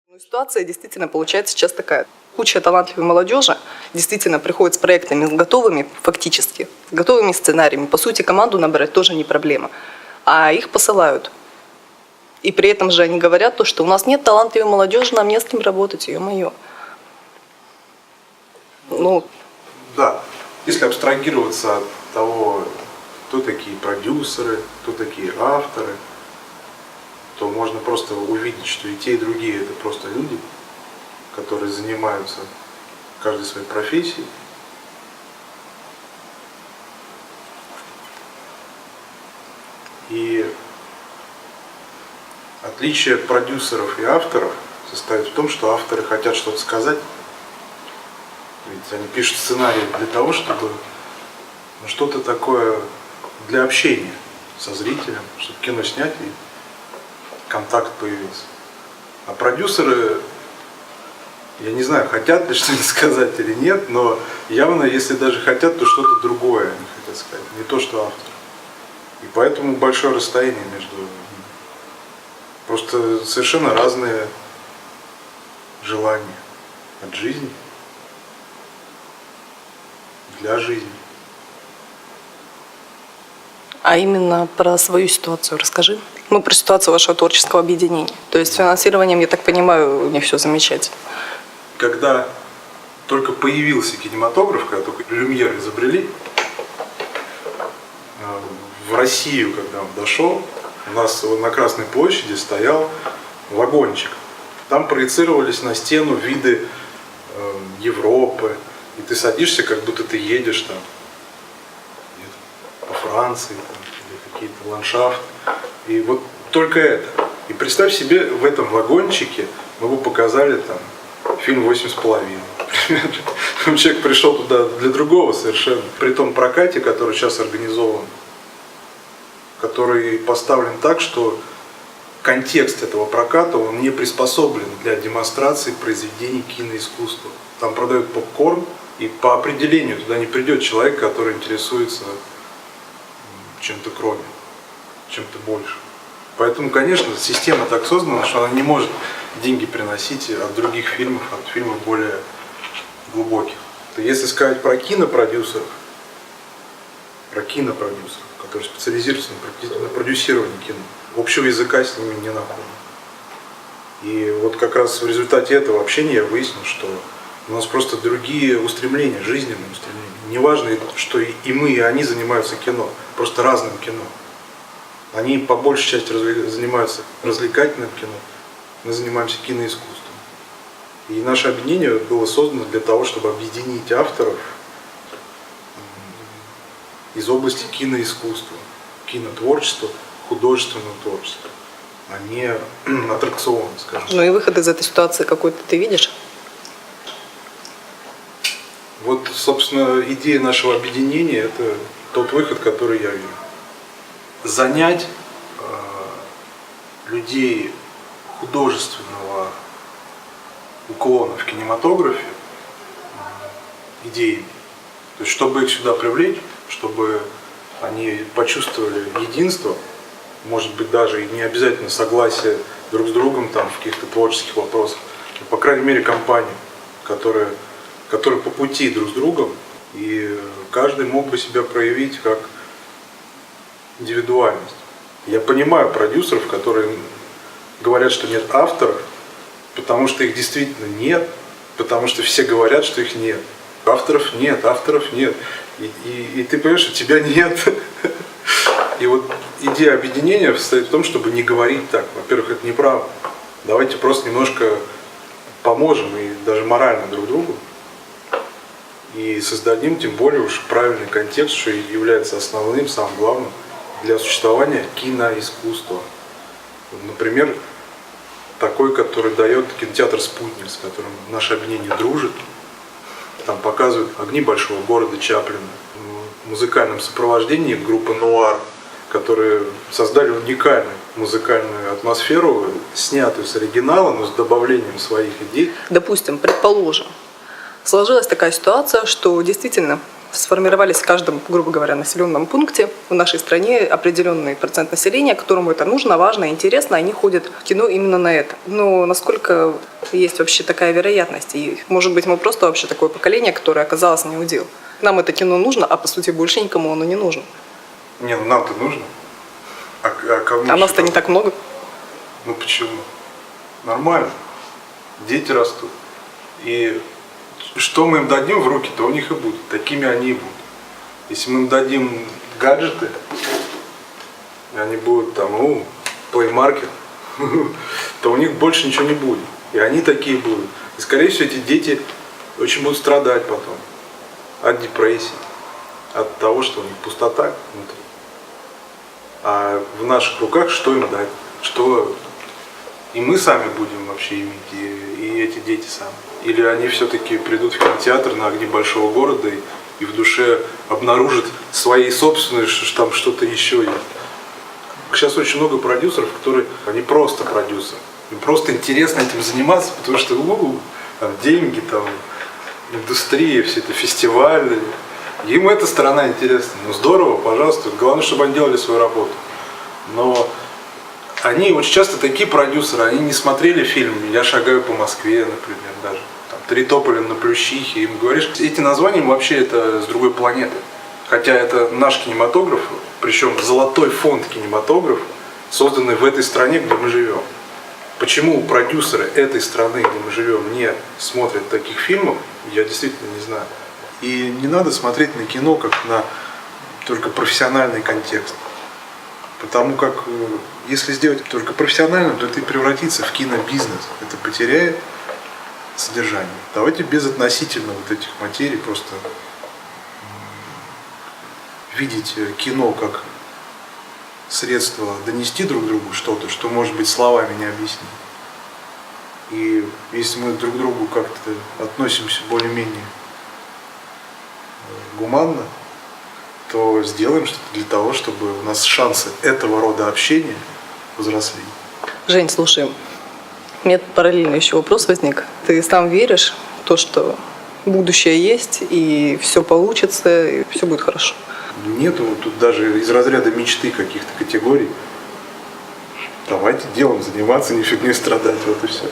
Ну, ситуация действительно получается сейчас такая. Куча талантливой молодежи действительно приходит с проектами готовыми, фактически, с готовыми сценариями. По сути, команду набрать тоже не проблема. А их посылают. И при этом же они говорят, что у нас нет талантливой молодежи, нам не с кем работать, ё-моё. Ну, да, если абстрагироваться от того, кто такие продюсеры, кто такие авторы, то можно просто увидеть, что и те, и другие это просто люди, которые занимаются каждой своей профессией. И отличие продюсеров и авторов состоит в том, что авторы хотят что-то сказать. Ведь они пишут сценарий для того, чтобы что-то такое для общения со зрителем, чтобы кино снять и контакт появился. А продюсеры, я не знаю, хотят ли что-нибудь сказать или нет, но явно, если даже хотят, то что-то другое они хотят сказать, не то, что автор. И поэтому большое расстояние между ними. Просто совершенно разные желания от жизни, для жизни. а именно про свою ситуацию расскажи. Ну, про ситуацию вашего творческого объединения. То есть с финансированием, я так понимаю, не все замечательно. Когда только появился кинематограф, когда только люмьер изобрели, в Россию, когда он дошел, у нас на Красной площади стоял вагончик. Там проецировались на стену виды Европы, и ты садишься, как будто ты едешь там по Франции, там, или какие-то ландшафты. И вот только это. И представь себе, в этом вагончике мы бы показали там фильм «8,5». Например. Человек пришел туда для другого совершенно. При том прокате, который сейчас организован, который поставлен так, что контекст этого проката, он не приспособлен для демонстрации произведений киноискусства. Там продают попкорн, и по определению туда не придет человек, который интересуется чем-то кроме, чем-то больше. Поэтому, конечно, система так создана, что она не может деньги приносить от других фильмов, от фильмов более глубоких. Если сказать про кинопродюсеров, которые специализируются на продюсировании кино, общего языка с ними не находим. И вот как раз в результате этого общения я выяснил, что у нас просто другие устремления, жизненные устремления. Неважно, что и мы, и они занимаются кино, просто разным кино. Они по большей части занимаются развлекательным кино, мы занимаемся киноискусством. И наше объединение было создано для того, чтобы объединить авторов из области киноискусства, кинотворчества, художественного творчества, а не аттракциона, скажем. Ну и выход из этой ситуации какой-то ты видишь? Вот, собственно, идея нашего объединения – это тот выход, который я вижу. Занять людей художественного уклона в кинематографе идеями. То есть, чтобы их сюда привлечь, чтобы они почувствовали единство, может быть, даже и не обязательно согласие друг с другом там, в каких-то творческих вопросах, но, по крайней мере, компанию, которые по пути друг с другом, и каждый мог бы себя проявить как индивидуальность. Я понимаю продюсеров, которые говорят, что нет авторов, потому что их действительно нет, потому что все говорят, что их нет. Авторов нет. И ты понимаешь, что тебя нет. И вот идея объединения состоит в том, чтобы не говорить так. Во-первых, это неправда. Давайте просто немножко поможем и даже морально друг другу. И создадим, тем более уж правильный контекст, что является основным, самым главным для существования киноискусства. Например, такой, который дает кинотеатр «Спутник», с которым наше объединение дружит. Там показывают «Огни большого города» Чаплина. В музыкальном сопровождении группы «Нуар», которые создали уникальную музыкальную атмосферу, снятую с оригинала, но с добавлением своих идей. Допустим, предположим, сложилась такая ситуация, что действительно сформировались в каждом, грубо говоря, населенном пункте в нашей стране определенный процент населения, которому это нужно, важно, интересно, они ходят в кино именно на это. Но насколько есть вообще такая вероятность? И, может быть, мы просто вообще такое поколение, которое оказалось не удел. Нам это кино нужно, а по сути больше никому оно не нужно. Не, ну нам-то нужно. А кому А нас-то не так много. Ну почему? Нормально. Дети растут. И что мы им дадим в руки, то у них и будут. Такими они и будут. Если мы им дадим гаджеты, и они будут там, Play Market, то у них больше ничего не будет. И они такие будут. И скорее всего эти дети очень будут страдать потом. От депрессии. От того, что у них пустота внутри. А в наших руках что им дать? Что и мы сами будем вообще иметь, и эти дети сами. Или они все-таки придут в кинотеатр на огни большого города и в душе обнаружат своей собственной, что там что-то еще есть. Сейчас очень много продюсеров, которые, они просто продюсеры. Им просто интересно этим заниматься, потому что там деньги, там индустрия, все это фестивали. Им эта сторона интересна. Ну здорово, пожалуйста. Главное, чтобы они делали свою работу. Но они очень часто такие продюсеры, они не смотрели фильм «Я шагаю по Москве», например, даже. Там, «Три тополя на Плющихе». Им говоришь, эти названия вообще это с другой планеты. Хотя это наш кинематограф, причем золотой фонд кинематографа, созданный в этой стране, где мы живем. Почему продюсеры этой страны, где мы живем, не смотрят таких фильмов, я действительно не знаю. И не надо смотреть на кино как на только профессиональный контекст. Потому как если сделать только профессионально, то это и превратится в кинобизнес. Это потеряет содержание. Давайте безотносительно вот этих материй просто видеть кино как средство донести друг другу что-то, что, может быть, словами не объяснить. И если мы друг к другу как-то относимся более-менее гуманно, то сделаем что-то для того, чтобы у нас шансы этого рода общения возросли. Жень, слушай, у меня параллельно еще вопрос возник. Ты сам веришь в то, что будущее есть, и все получится, и все будет хорошо? Нету тут даже из разряда мечты каких-то категорий. Давайте делом заниматься, не фигней страдать, вот и все.